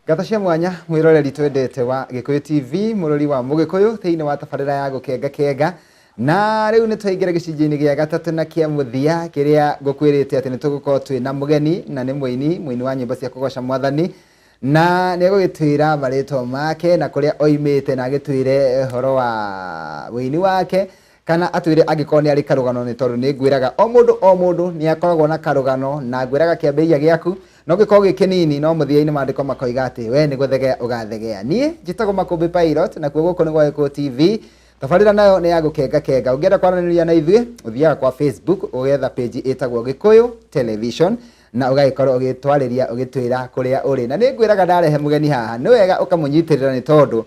Ngata cia mwanya mwiroreri twendete wa Gikuyu TV murori wa Mugikuyu thiini wa tabarira ya gukenga kenga na riu ni twaingire gicunjĩ-inĩ gĩa gatatu na kia muthia kiria ngukwirite ati ni tugukorwo twina mugeni na ni muini wa nyimbo cia kugoca Mwathani na ni gugitwira marĩtwa make na kuria oimite na agitwire horo wa wĩini wake kana atwire angikorwo ni ari karugano ni tondu ni ngwiraga o mundu ni akoragwo na karugano na ngwiraga kiambĩrĩria gĩaku no gikorwo gĩkĩnini no mũthia-inĩ mandĩko makoiga atĩ we nĩ gũthegea ũgathegea. Niĩ njĩtagwo Makumbi Pilot na kuo gũkũ nĩ gwa Gikuyu TV. Tabarĩra nayo nĩ ya gũkenga kenga. Ũngĩenda kwaranĩria na ithuĩ ũthiaga kwa Facebook ũgetha page ĩtagwo Gikuyu Television na ũgagĩkorwo ũgĩtwarĩria ũgĩtwĩra kũrĩa ũrĩ. Na nĩ ngwĩraga ndarehe mũgeni haha nĩ wega ũkamũnyitĩrĩra nĩ tondũ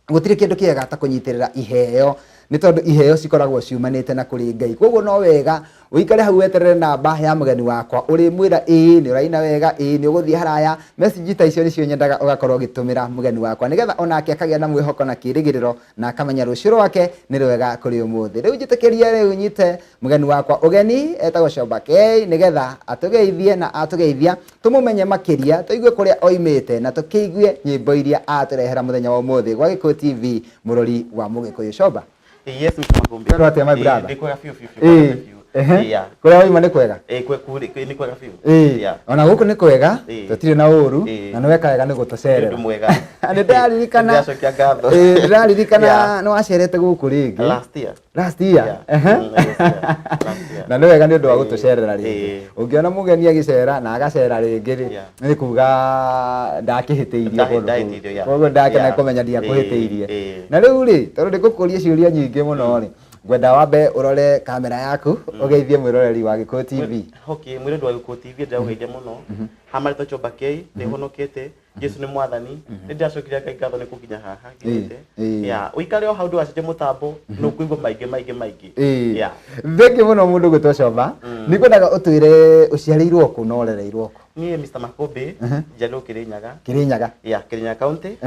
gũtirĩ kĩndũ kĩega ta kũnyitĩrĩra iheo ni tondu iheo cikoragwo ciumanite na kuri Ngai. Koguo no wega uikare hau weterere namba ya mugeni wakwa uri mwira ni uraina wega ni uguthie haraya message ta icio nicio nyendaga ugakorwo gitumira mugeni wakwa nigetha onake akagia na mwihoko na kirigiriro na akamenya rucio rwake ni rwega kuri umuthi. Riu njitikirie riu nyite mugeni wakwa ugeni etagwo Chomba K nigetha atugeithie na atugeithia tumumenye makiria tuigue kuria oimite na tukiigue nyimbo iria aturehera muthenya wa umuthi gwa Gikuyu TV murori wa Mugikuyu. Chomba. Yes, Makumbi. Kero atia my brother. Ni kwega fiu. Yeah. Kuria oima ni kwega? Ni kwega fiu. Yeah. Ona guku ni kwega, tutire na uru na ni wekega ni gutucerera. Ndu mwega. Ni ndaririkana. Ndacokia ngatho. Ndaririkana no wacerete guku ringi. Last year. Na ni wega ni undu wa gutucerera ringi. Ungiona mugeni agicera na agacera ringi ri ni kuga ndakihitiirie kundu. Koguo ndakena kumenya ndia kuhitiirie. Na riu ri tondu ndigukuria ciuria nyingi muno ri gwenda wambe urore kamera yaku ugeithie mwiroreri wa Gikuyu TV. Okay, mwiroreri wa Gikuyu TV ndaugeithia muno. Hamarĩtwo Chomba K ni honokete Jesu ni Mwathani ni ndacokire Ngai ngatho ni kukinya haha ngite. Yeah, uikare o hau ndwacenje mutambo no kuigwa maingĩ. Yeah. Thengi muno mundu gwitwo Chomba. Ni kwendaga utwire uciarĩirwo ku no ũrereirwo ku? Niĩ Mr. Makumbi njarĩirwo Kirinyaga. Kirinyaga? Yeah, Kirinyaga County.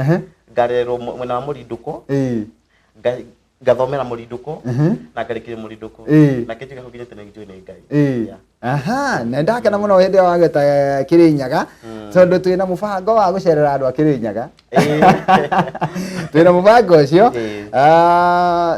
Ngarererwo mwena wa Mũrinduko. Gathomera Mũrinduko na ngarĩkire Mũrinduko na kĩnjũga hau nginyĩte na gĩtũĩ nĩ Ngai. Aha, na ndakena muno hindi wa gweta Kirinyaga tondu twina mubango wa gucerera andu a Kirinyaga. Twina mubango ucio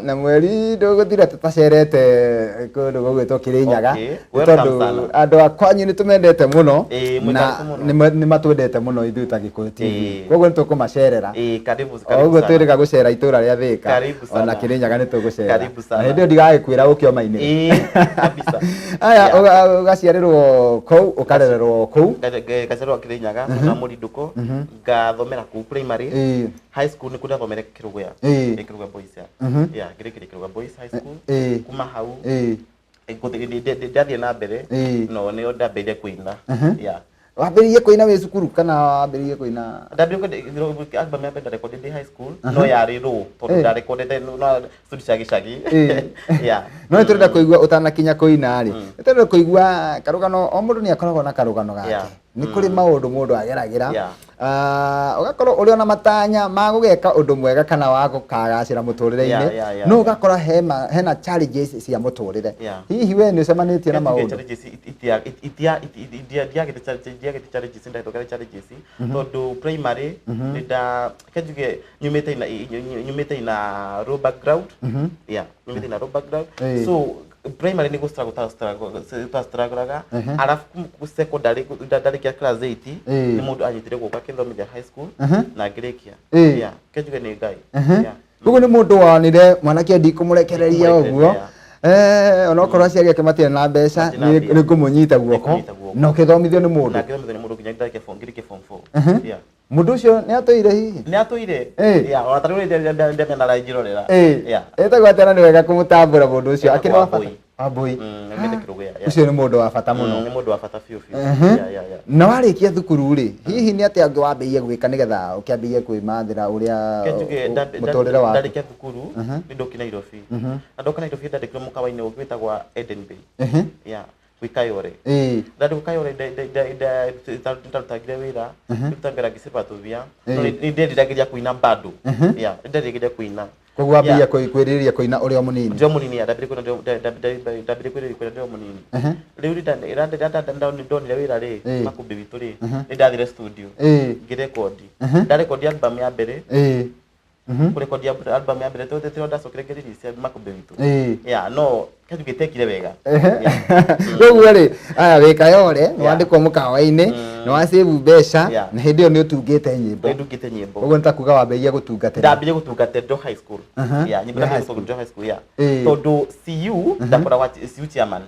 na mweri nduguthira tutacerete kundu gugwitwo Kirinyaga tondu andu akwanyu ni tumendete muno na ni matwendete muno ithuĩ ta Gikuyu TV. Koguo ni tukumacerera. Karibu. Koguo twiriga gucera itura ria Thika ona Kirinyaga ni tugucera. Karibu sana. Hindi ndigagikwira ukioma-ini. Kabisa. Aya ugaciarĩrwo kuu ukarererwo kuu gacererwo Kirinyaga na Mũrinduko ngathomera kuu primary. High school ni kundathomera Kirugũya boys ya ngirĩkĩria Kirugũya boys high school kuma hau ndathie na mbere no nĩ ndambĩrĩirie kuina. Yeah. Wambĩrĩirie kuina wĩ cukuru kana wambĩrĩirie kuina? Ndambĩrĩirie album ya mbere recorded high school no yarĩ ro tondu ndarecordete no studio cia gĩcagi. Yeah. No nĩtũrenda kũigua ũtanakinya kuina rĩ nĩtũrenda kũigua karugano o mũndũ nĩ akoragwo na karugano gake. Ni kuri maundu mundu ageragira ugakorwo uri ona matanya ma gugeka undu mwega kana wa gukagacira muturire-ini no ugakora hena challenges cia muturire. Hihi we ni ucemanitie na maundu? Challenges tondu primary kenjuge nyumite na low background. Nyumite na low background so primary ni struggle alafu secondary ndarikia class 8 ni mundu anyitire guka kithomithia high school na ngirikia. Kenjuge ni Ngai. Koguo ni mundu wanire mwanake ndikumurekereria uguo ona okorwo aciari ake matirĩ na mbeca nĩ kũmũnyita guoko na ũkĩthomithio nĩ mũndũ. Na ngĩthomithio nĩ mũndũ nginya ngĩrĩkia form 4. Mundu ucio ni atũire hihi? Ni atũire. Ona tarĩu ndĩmena rajirorera. Etagwo atĩa ni wega kũmũtambũra mundu ucio akĩrĩ wa bata? Wambui. Ucio ni mundu wa bata muno. Ni mundu wa bata fiu. Na warĩkia thukuru rĩ hihi ni atĩa ũngĩ wambĩrĩirie gwĩka nĩgetha ũkĩambĩrĩrie kwĩmathĩra ũrĩa mũtũrĩre waku? Ndarĩkia thukuru nĩ ndoki Nairobi. Na ndoka Nairobi ndandĩkirwo mũkawa-inĩ ũngĩ wĩtagwo Eden Bay. wikayore ndari wikayore ndari wira ndambera gisipa tuvia ni ndiragiria kuina bado ya ndiragiria kuina koguo ambia kwiriria kuina uri o munini ndio munini ya ndabire kuina ndio munini riu ndonire wira ri Makumbi bitu ri ndathire studio ngirekodi ndarekodi album ya mbere kurekodi album ya mbere tete ndacokire ngiriricia Makumbi bitu ya no kathi gitekire wega koguo ri aya wikayore wandikwo mukawa-ini no wasave mbeca na hindi yo ni utungite nyimbo koguo nitakuga wambegia gutungatira ndambire gutungatira ndo high school ya nyimbo high school ya tondu CU ndakora wa CU chairman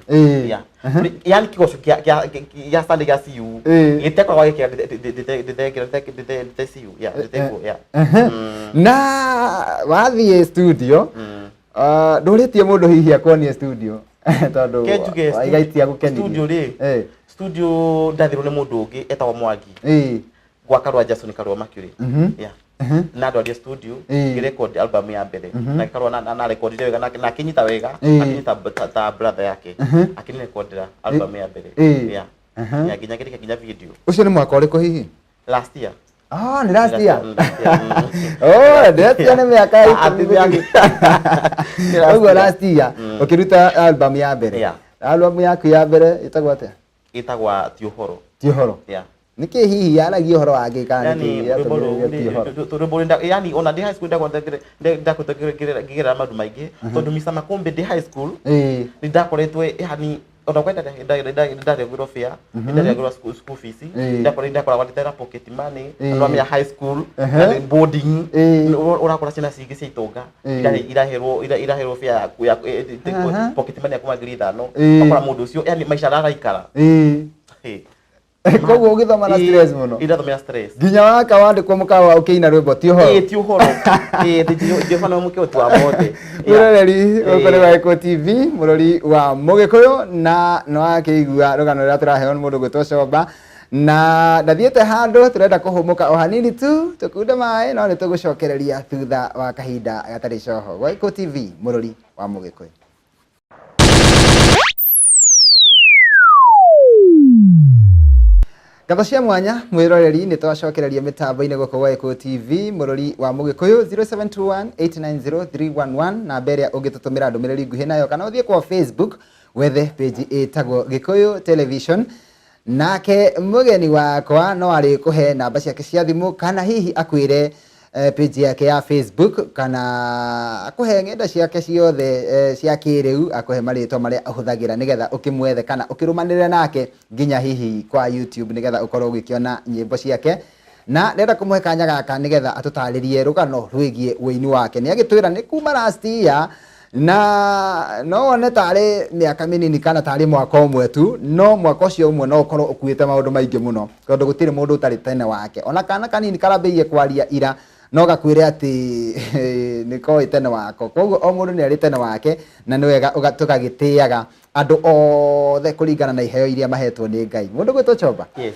ya yani kigosho ya Sunday ya CU gitekwa wa gikira de CU ya na wathie studio nduritie mundu hihi akonie studio tondu igaitia gukenia studio ri studio ndathirwo ni mundu ungi etagwo Mwangi gwa Karwa Jason Karwa Mercury ya na ndo studio ngirecord album ya mbere na Karwa na record wega na akinyita wega akinyita ta brother yake akinirecordira album ya mbere ya ginya video ucio ni mwaka uriku hihi last year ni last year ndio ni miaka uguo last year ukiruta album ya mbere album yaku ya mbere itagwo atia itagwa Tiohoro ya niki hihi yaragia uhoro wake kana yani yani ona di high school ndakutegerera maundu maingi tondu misa Makumbi di high school ni ndakoretwe yani ona kwenda ndaragirwo fare ndaragirwo school fees ndakora watera pocket money no ya high school boarding urakora cina cingi cia itonga iraherwo fare ya pocket money ya kuma 5,000 akora mundu ucio yani maisha araikara koguo ugithoma na stress muno irathomera stress nginya waka wandikwo mukawa ukiina rwimbo Tiohoro Tiohoro ndifana muke utwa mothe muroreri ukore wa Gikuyu TV murori wa Mugikuyu na no akigua rugano rira turaheo mundu gwitwo Chomba na ndathiete handu turenda kuhumuka o hanini tu tukunde mai no nitugucokereria thutha wa kahinda gatari coho wa Gikuyu TV murori wa Mugikuyu. Gatho cia mwanya mwiroreri ni twacokereria mitambo-ini guku gwa Gikuyu TV murori wa Mugikuyu 0721890311 na mbere ungitutumira ndumiriri nguhi nayo kana uthie kwa Facebook wethe page itagwo Gikuyu Television nake mugeni wakwa no ari kuhe namba ciake cia thimu kana hihi akwire page yake ya Facebook kana akuhe ngenda ciake ciothe cia kiriu akuhe maritwa maria ahuthagira nigetha ukimwethe kana ukirumanire nake nginya hihi kwa YouTube nigetha ukorwo ugikiona nyimbo ciake na ndenda kumuhe kanya gaka nigetha atutaririe rugano rwigie wini wake ni agitwira ni kuma last year na no one tari miaka minini kana tari mwaka umwe tu no mwaka ucio umwe no ukorwo ukuite maundu maingi muno tondu gutiri mundu utari tene wake ona kana kanini karambirie kwaria ira no gakwire ati niko itene wako koguo o mundu ni ari tene wake na ni wega tukagitiaga andu othe kuringana na iheo iria mahetwo ni Ngai mundu gwitwo Chomba yes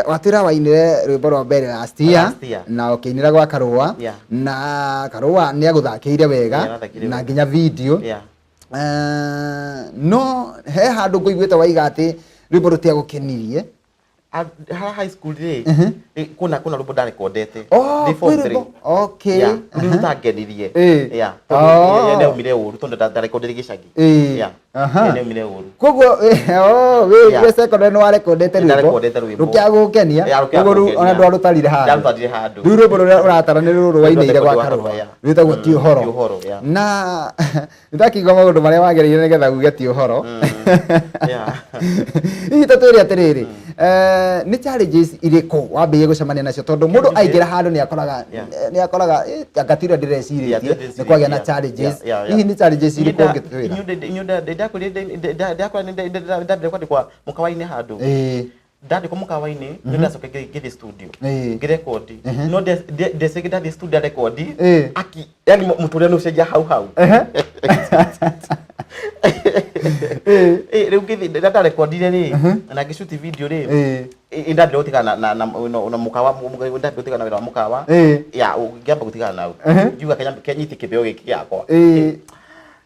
watira wainire rwimbo rwa mbere last year na ukiinira gwa Karwa na Karwa ni aguthakiire wega na nginya video no he handu nguiguite waiga ati rwimbo rutia gukenirie high school ri kuna rwimbo ndarekondete okay ndutangenirie ne umire uru tondu ndarekondete gicagi ne umire uru koguo we second no arekondete rwimbo rukiagukenia koguo ona ndwarutarire handu rwimbo ruria uratara ni ruru wainire gwa Karwa rwitagwo Tiohoro na ndakigwa maundu maria wagereire nigetha guge Tiohoro itatuiria atiriri ni challenges iriko wambiye gucemania nacio tondu mundu aingira handu ni akoraga agatira ndireciria ni kwagia na challenges hihi ni challenges iriko ngitwira ndakwa mukawaini handu ndandikwo mukawaini ndacoka ngithi studio ngirekodi no ndecegida thi studio rekodi aki yani muturia no cenjia hau riu ngithi ndarekondire ri na ngishuti video ri ndandire gutigana na mukawa ndandire gutigana wira wa mukawa ya ngiamba gutigana nau ngiuga kenyiti kibeo giki giakwa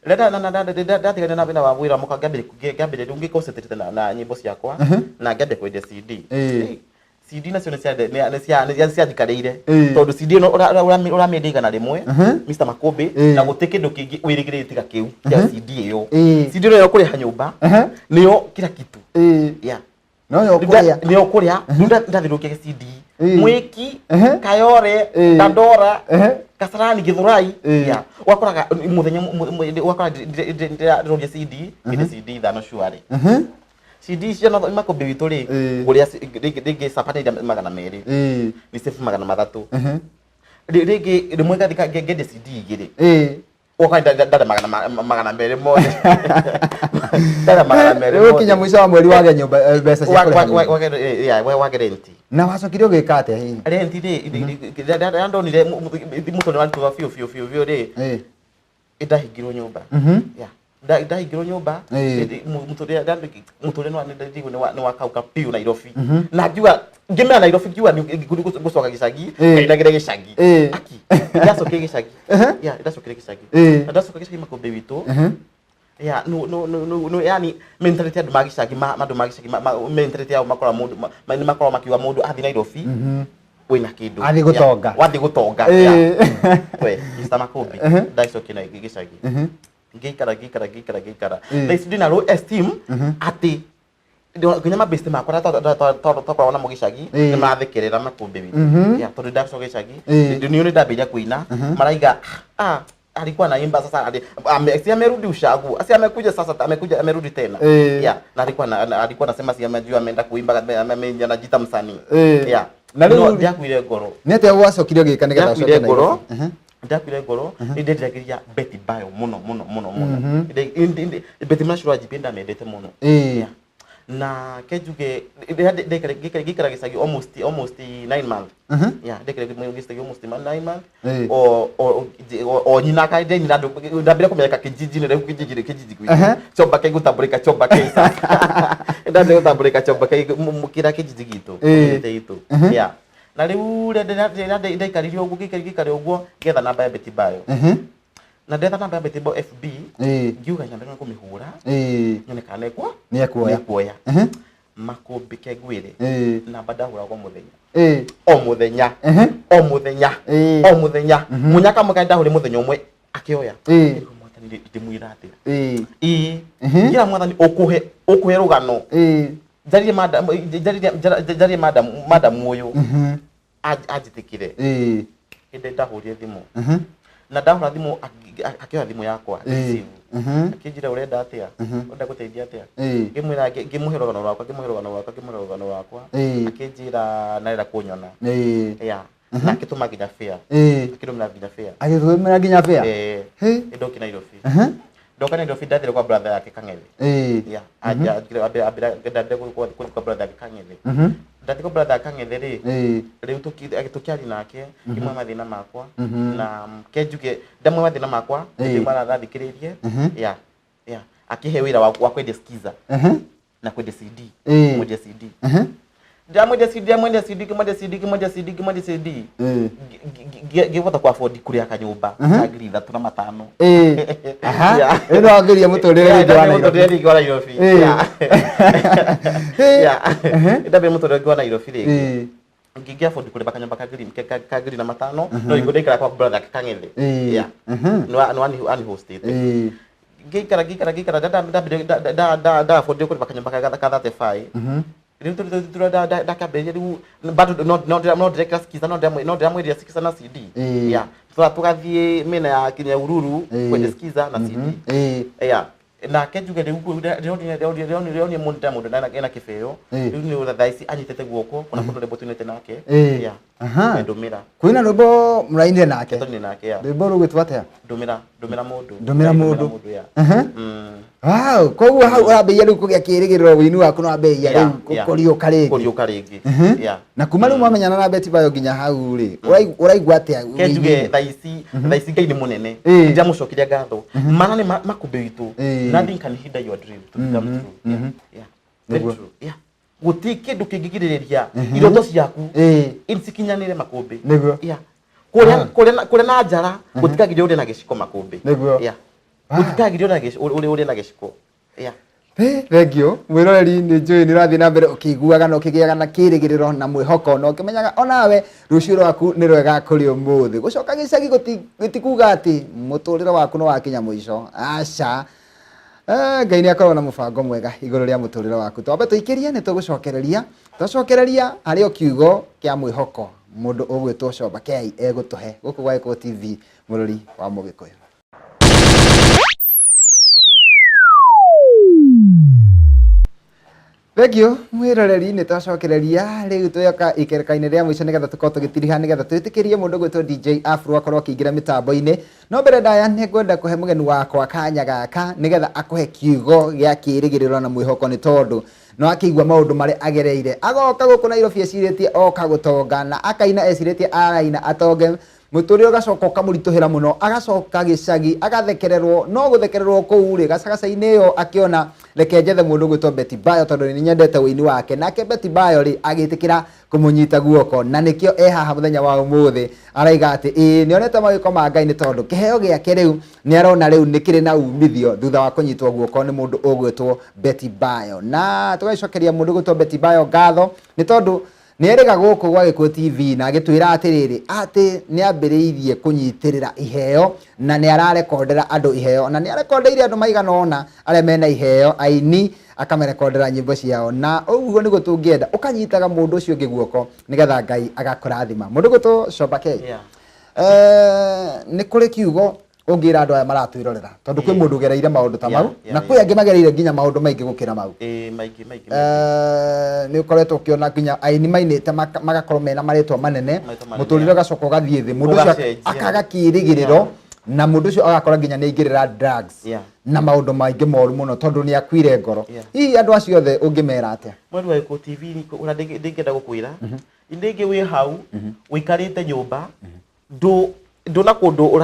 ndatigana na bina wa wira muka ngambire ndungi concentrate na nyimbo ciakwa na ngambe kwendia CD CD nacio nĩ cianjikarĩire tondũ CD ĩno ũramĩendia igana rĩmwe Mr Makumbi na gũtirĩ kĩndũ kĩngĩ wĩrĩgĩrĩire tiga kĩu kĩa CD ĩyo CD ĩyo kũrĩha nyũmba nĩyo kila kitu nĩyo kũrĩa ndathirũkia CD Mwiki Kayore Dandora Kasarani Githurai wakoraga muthenya wakora ndiroria CD ĩndĩ CD thano shwari CD cia no Makumbi witũ rĩ ũrĩa rĩngĩ sapana magana merĩ ni safe magana matatu rĩngĩ rĩmwe ngende CD igĩrĩ wakaenda dada magana merĩ mothe dada magana merĩ mothe ukinya mwisho wa mweri wage nyumba mbeca cia wage renti na wacokire ugika atia hihi renti rĩ ndonire mũtone wa tuwa fio rĩ ndahingirwo nyumba ndahingirwo nyumba mũtũrĩ nĩ wakauka piu Nairobi na ngiuga ngĩmera Nairobi ngiuga ngũcoka gĩcagi ngainagĩre gĩcagi aki ndacokire gĩcagi ndacokire gĩcagi ndacoka gĩcagi Makumbi witũ no yani mentality ya magicagi mandu magicagi mentality ya makora mundu makora makiwa mundu athi Nairobi wina kindu athi gutonga wathi gutonga we Mr Makumbi ndacoka na gĩcagi ngikara they did low esteem ati nginya mabeste makora tokora na mugicagi ni mathekerera Makumbi witu tondu ndacoka gĩcagi ndio ndambĩria kuina maraiga alikuwa naimba sasa amerudi ushagu amekuja sasa amerudi tena na alikuwa anasema si amejua ameenda kuimba anajiita msanii na leo ndakwire ngoro nete wacokire gika nĩ getha ndakwire ngoro ndakwire ngoro ndendiragiria Betty Bayo muno Betty mashuru ajipenda mendete muno na kejuge gikara gĩcagi almost 9 months ndekere gĩcagi almost 9 months o nyina kaide nyina ndambira kumeka kijiji ne kijiji kwitu Chomba K gutambulika Chomba K ndambira gutambulika Chomba K mukira kijiji gitu itu na riu ndaikarire uguo gikari uguo getha namba ya Betty Bayo na ndetha namba ya Betty Bayo FB ngiuga nyambe kumihura nyone kana kuoya Makumbi kegwire namba ndahuragwo muthenya o muthenya munyaka mukaenda huri muthenya umwe akioya ndimwira atira ngira mwathani ukuhe rugano jarie madam uyu ajitikire inde ndahurie thimu na ndahura thimu akioya thimu yakwa akijira urenda atia unda guteithia atia ngimwira ngimuhe rugano rwakwa akijira narira kunyona na kituma nginya fair akirumira nginya fair ndoki Nairobi ndoka Nairobi ndathire kwa brother yake Kang'ethe aja ndathire kwa brother yake Kang'ethe ndathire kwa brother yake Kang'ethe riu tukiari nake kimwe mathina makwa na kejuge ndamwe mathina makwa ndimara thathikiririe akihe wira wa kwendia skiza na kwendia CD mwendia CD kimwendia CD ngivota kwa afford kuria kanyumba ka ngiri 3,500 eno ageria mutorere gwa Nairobi ndabe mutorere gwa Nairobi rĩngĩ ngingia afford kuria kanyumba ka ngiri 500 no igũndĩkara kwa brother Kang'ethe no ani hostete ngikara da afford kuria kanyumba ka 35 riu ndakambĩrĩria riu bado no direct skiza no ndamwĩria skiza na CD tugathiĩ mĩena ya kinya ururu kwenye skiza na CD na kejuge riu rĩonie mũndũ ena kĩbeo riu nĩ ũthathaici anyitĩte guoko kuna kũndũ rĩmbo nake ndũmĩra kwĩna rwĩmbo mũrainire nake rwĩmbo rũgwĩtwo atĩa ndũmĩra mũndũ koguo hau ũrambĩia rĩu kũgĩa kĩrĩgĩrĩro wĩini waku no wambĩia rĩu kũriũka rĩngĩ na kuma rĩu mwamenyana na Betty Bayo nginya hau rĩ ũraigua atĩa kejuge thaici Ngai nĩ mũnene ndamũcokeria ngatho mana nĩ Makumbi witũ nothing can hinder your dream to become true guti kindu kingigiriria iroto ciaku insikinyanire Makumbi kuria na njara gutikagiria uri na giciko Makumbi Utikagire ona uri na giciko. Yeah. Thengio mwiroreri ni njui ni rathi na mbere ukiguaga na ukigiaga na kirigiriro na mwihoko no ukimenyaga onawe rucio rwaku ni rwega kuri umuthi gucoka gicagi gutikuga ati muturiro waku no wakinya muico aca Ngai ni akorwo na mubango mwega iguru ria muturiro waku twambe tuikirie ni tugucokereria hari o kiugo kia mwihoko mundu ugwitwo Chomba K egutuhe guku gwa Gikuyu TV murori wa Mugikuyu. Thengio mwiroreri ni twacokereria riu tuyoka ikerekaine ria mwico nigetha tukorwo tugitiriha nigetha twitikirie mundu gwitwo DJ Afro akorwo akiingira mitambo-ini no mbere ndaya ni ngwenda kuhe mugeni wakwa kanya gaka nigetha akuhe kiugo gia kirigiriro na mwihoko ni tondu no akigwa maundu mari agereire agoka guku Nairobi eciritie oka gutonga na akaina eciritie araina atonge muturiro gacoka kamurituhira muno agacoka gicagi agathekererwo no guthekererwo kuu ri gacagaca-ini iyo akiona reke njethe mundu gwitwo Betty Bayo tondu ni nyendete wini wake nake Betty Bayo ri agitikira kumunyita guoko na nikio haha muthenya wa umuthi araiga ati nionete mawiko ma Ngai ni tondu kiheo giake riu ni arona riu nikiri na umithio thutha wa kunyitwo guoko ni mundu ugwitwo Betty Bayo na tugacokeria mundu gwitwo Betty Bayo ngatho ni tondu ni erega guku gwa Gikuyu TV na agitwira atiriri ati ni ambiriirie kunyitirira iheo na ni ararekondera andu iheo na ni arekondeire andu maigana ona aria mena iheo aini akamerekondera nyimbo ciao na uguo niguo tungienda ukanyitaga mundu ucio ungi guoko nigetha Ngai agakurathima mundu gwitwo Chomba K. Ni kuri kiugo ungira andu aya maratwirorera tondu kwi mundu gereire maundu ta mau na kwi angi magereire nginya maundu maingi gukira mau maigi ni ukoretwo ukiona nginya aini mainite magakorwo mena maritwa manene muturire gacoka gathie thi mundu ucio akaga kirigiriro na mundu ucio agakora nginya ni ingirira drugs na maundu maingi moru muno tondu ni akwire ngoro hihi andu acio othe ungimera atia mwandu wa Gikuyu TV una ndingenda gukwira indingi wi hau wikarite nyumba ndona kundu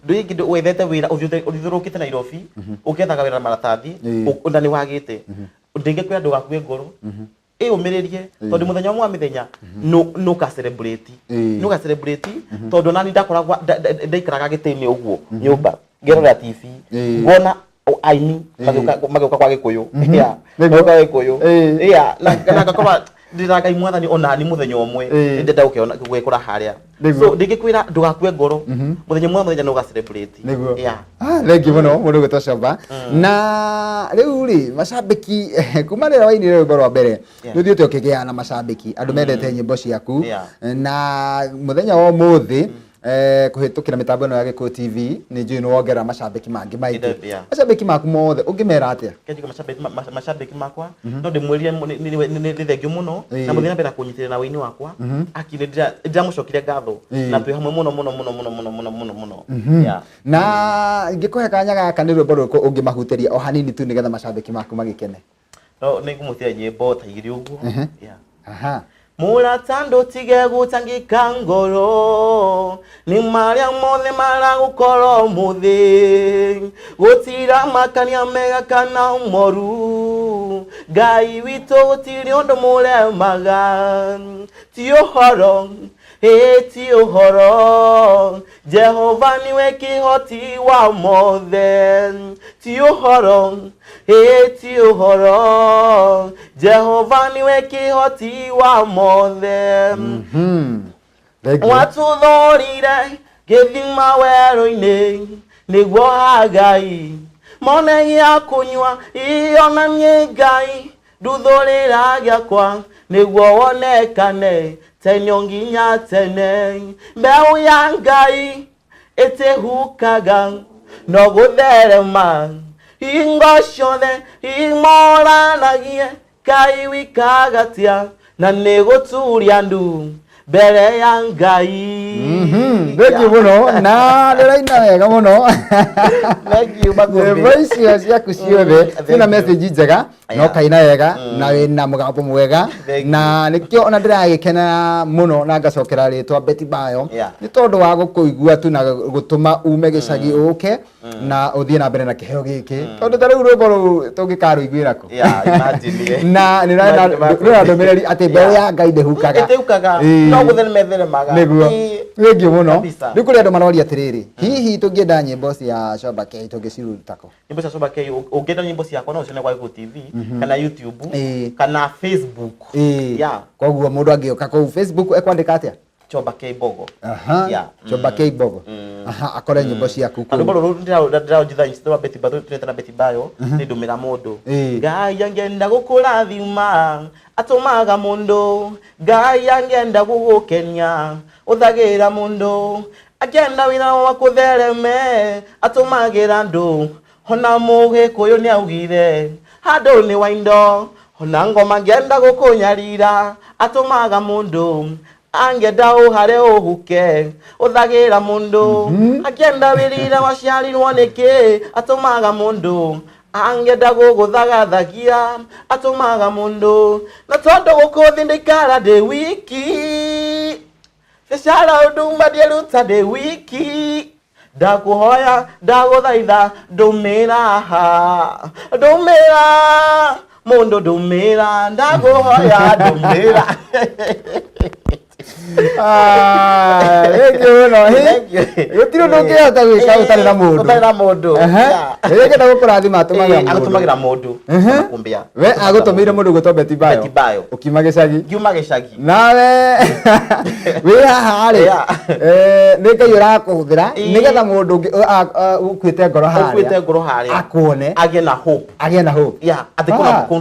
ndingi wethete wira uthurukite Nairobi ukethaga wira maratathi na ni wagite ndingi kwira ndugakue ngoro umiririe tondu muthenya wa mithenya no ka celebrate tondu nani ndakoragwa ndaikaraga gitini uguo nyumba ngerora TV ngona aini mageuka kwa Gikuyu mageuka Gikuyu na ngakoma ndiraga imwathani ona ni muthenya umwe ndenda ukiona gwikura haria so ndingikwira ndugakue ngoro muthenya no ga celebrate thank you muno mundu gwitwo Chomba na riu ri macambiki kuma rira waini riu ngoro mbere nithiete ukigia na macambiki andu mendete nyimbo ciaku na muthenya wa umuthi kuhitukira mitambo ino ya Gikuyu TV ni njui ni wongera macambiki mangi maingi macambiki maku mothe ungimera atia kenjika macambiki makwa no ndimwirie ni thengio muno na muthenya mbere kunyitirira na wini wakwa akini ndamucokire ngatho na twi hamwe muno na ngikuhe kanya gaka ni rwimbo ruku ungimahutiria o hanini tu nigetha macambiki maku magikene no ningumuthia nyimbo ta igiri uguo Murata ndutige gutangika ngoro ni maria mothe maragukoro muthi gutira makania mega kana moru Ngai witu gutiri undu muremaga ti uhoro ti uhoro Jehova niwe kihoti wa mothe ti uhoro ti uhoro Jehova niwe kihoti wa mothe watu thorire githima wero-ini niguo Ngai mone ya kunywa iona nye Ngai nduthurira giakwa niguo wonekane tenyo nginya tene mbeu ya Ngai itihukaga no gutherema ingo ciothe imoranagie Ngai wikagatia na niguturia ndu mbere ya Ngai thank you muno na ndiraina wega muno thank you Makumbi voice ciaku ciothe cina message njega no kaina wega na wina mugambo mwega na nikio ona ndiragikena muno na ngacokera ritwa Betty Bayo ni tondu wa gukuigua tu na gutuma ume gicagi uke na uthie na mbere na kiheo giki tondu tariu rwimbo ru tungikaruiguira ku na ni na ndomereri ati mbeu ya Ngai ndehukaga no guthere methere maga niguo wengi muno ni kuri andu maroria atiriri hihi tungienda nyimbo cia Chomba K tungicirutako nyimbo cia Chomba K ungienda nyimbo ciakwa no cione kwa Gikuyu TV kana YouTube kana Facebook koguo mundu angioka ku Facebook ekwandika atia Chomba K Bogo Chomba K Bogo akore nyimbo ciaku andu baro ndira jitha instead Betty Bayo twetana Betty Bayo ni ndumira mundu Ngai angenda gukurathima atumaga mundu Ngai angenda gugukenia uthagira mundu agenda wina wa kuthereme atumagira ndu hona Mugikuyu ni augire handu ni waindo hona ngoma ngenda gukunyarira atumaga mundu angenda uhare uhuke uthagira mundu agenda wirira waciarirwo niki atumaga mundu angenda guguthagathagia atumaga mundu na tondu gukuthi ndikara ndi wiki Feshara udumba dieruta de wiki Dakuhoya, daguthaitha dumira Mundo dumira Dakuhoya, dumira Gutiro ndungihota gwika utari na mundu ngenda gukurathima atumagira mundu akumbia we agutumire mundu gutwa Betty Bayo ukima gicagi nawe we haha ri ni Ngai urakuhuthira nigetha mundu ukwite ngoro haria akuone agie na hope ati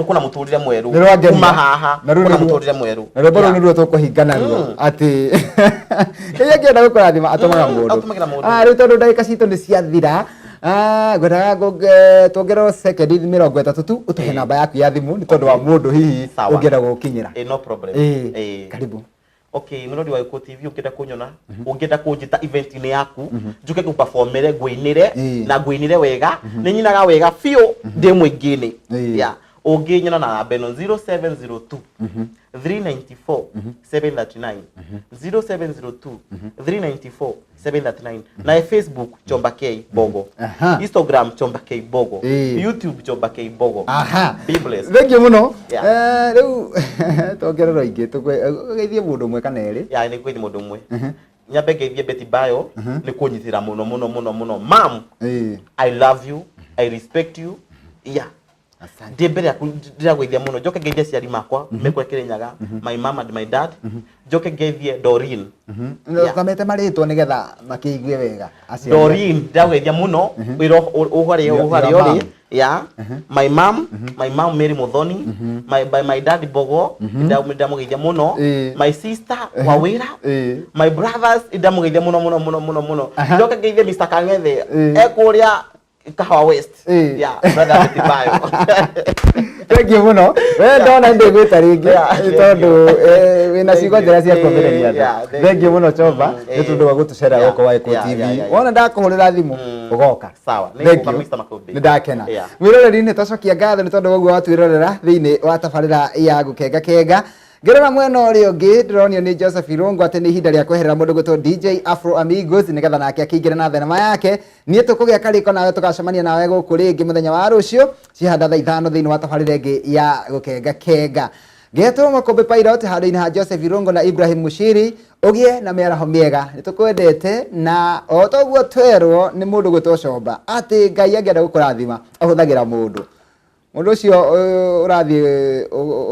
kuna muturire mweru kuma haha kuna muturire mweru na rwimbo ruu niruo tukuhingana ruo ati Ngai angenda gukurathima atumaga mundu riu tondu ndagika citu ni ciathira ngwendaga tuongerwo second 30 tu utuhe namba yaku ya thimu ni tondu wa mundu hihi ungienda gukinyira no problem karibu okay murodi wa Gikuyu TV ukienda kunyona ungienda kunjita event ni yaku njuke ku performere ngwinire na ngwinire wega ni nyinaga wega fio ndi mwingine unginyona na namba ino 0702 394 739 0702 394 739 na Facebook Chomba K Bogo Instagram Chomba K Bogo YouTube Chomba K Bogo be blessed thank you muno riu tongerero ingi tugeithie mundu mwe kana eri ni kwethi mundu mwe nyambe ngeithie Betty Bayo ni kunyitira muno mom I love you I respect you asante mbere ya ndira gwithia muno joke ngeithia ciari makwa mekwekire nyaga my mom and my dad joke ngeithie Doreen kamete maritwo nigetha makiigue wega Doreen ndira gwithia muno wiro uhari ori my mom Mary Muthoni my dad Bogo ndira mugeithia muno my sister Wawira my brothers ndira mugeithia muno joke ngeithie Mr. Kangethe ekuria Kahawa West brother Betty Bayo thank you muno we ndona ndi gwita ringi tondu wina cigo njera cia kuomereria thank you muno Chomba ni tondu wa gutucera goko wa Gikuyu TV wona ndakuhurira thimu ugoka sawa ni Mr. Makumbi ni ndakena wiroreri ni twacokia ngatho ni tondu woguo watwirorera thiini wa tabarira ya gukenga kenga Gerera mwena uri ungi ndironio ni Joseph Irungu ati ni ihinda ria kweherera mundu gwitwo DJ Afro Amigos nigetha nake akingire na thenema yake nie tukugia kariko nawe tukacemania nawe guku ringi muthenya wa rucio cihanda thaa 5 thiini wa tabarira ingi ya gukenga kenga Getwo Makumbi Pilot handu-ini ha Joseph Irungu na Ibrahim Mushiri ugie na miaraho miega nitukwendete na otoguo twerwo ni mundu gwitwo Chomba ati Ngai angenda gukurathima ahuthagira mundu mundu ucio urathi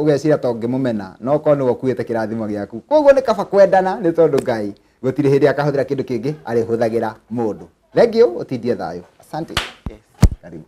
ugecira tonge mumena no ko ni wokuite kirathimo giaku koguo ni kaba kwendana ni tondu Ngai gutire hindi akahuthira kindu kingi ari huthagira mundu thank you utindie thayo asante karibu